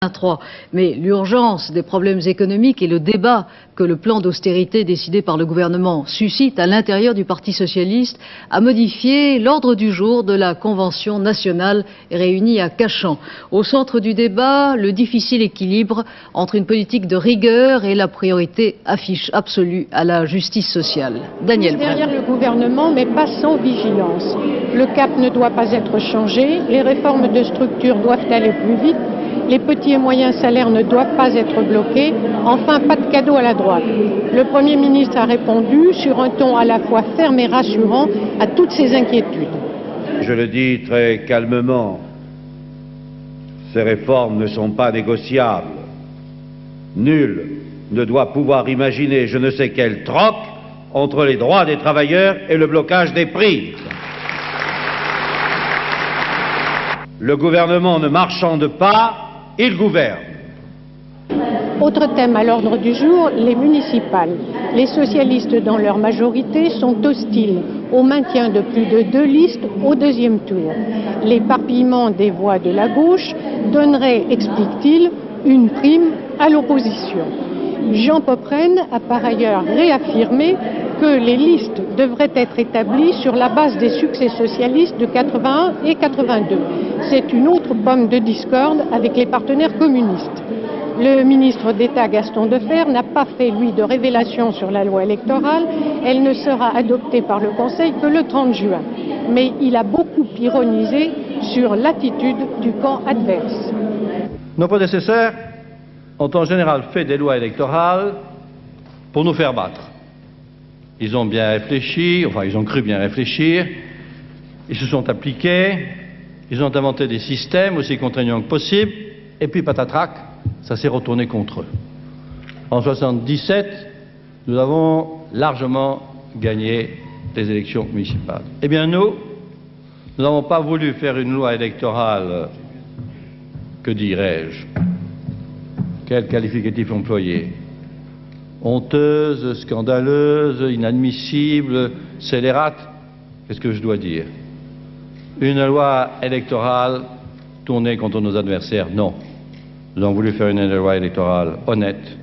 3. Mais l'urgence des problèmes économiques et le débat que le plan d'austérité décidé par le gouvernement suscite à l'intérieur du Parti socialiste a modifié l'ordre du jour de la Convention nationale réunie à Cachan. Au centre du débat, le difficile équilibre entre une politique de rigueur et la priorité absolue à la justice sociale. Daniel Brel. Derrière le gouvernement, mais pas sans vigilance. Le cap ne doit pas être changé, les réformes de structure doivent aller plus vite. Les petits et moyens salaires ne doivent pas être bloqués. Enfin, pas de cadeau à la droite. Le Premier ministre a répondu sur un ton à la fois ferme et rassurant à toutes ces inquiétudes. Je le dis très calmement, ces réformes ne sont pas négociables. Nul ne doit pouvoir imaginer je ne sais quel troc entre les droits des travailleurs et le blocage des prix. Le gouvernement ne marchande pas, il gouverne. Autre thème à l'ordre du jour, les municipales. Les socialistes dans leur majorité sont hostiles au maintien de plus de 2 listes au deuxième tour. L'éparpillement des voix de la gauche donnerait, explique-t-il, une prime à l'opposition. Jean Popren a par ailleurs réaffirmé que les listes devraient être établies sur la base des succès socialistes de 81 et 82. C'est une autre pomme de discorde avec les partenaires communistes. Le ministre d'État Gaston Defferre n'a pas fait, lui, de révélation sur la loi électorale. Elle ne sera adoptée par le Conseil que le 30 juin. Mais il a beaucoup ironisé sur l'attitude du camp adverse. Nos prédécesseurs ont en général fait des lois électorales pour nous faire battre. Ils ont bien réfléchi, enfin ils ont cru bien réfléchir, ils se sont appliqués, ils ont inventé des systèmes aussi contraignants que possible, et puis patatrac, ça s'est retourné contre eux. En 1977, nous avons largement gagné les élections municipales. Eh bien nous n'avons pas voulu faire une loi électorale, que dirais-je, quel qualificatif employer? Honteuse, scandaleuse, inadmissible, scélérate, qu'est-ce que je dois dire? Une loi électorale tournée contre nos adversaires? Non. Nous avons voulu faire une loi électorale honnête,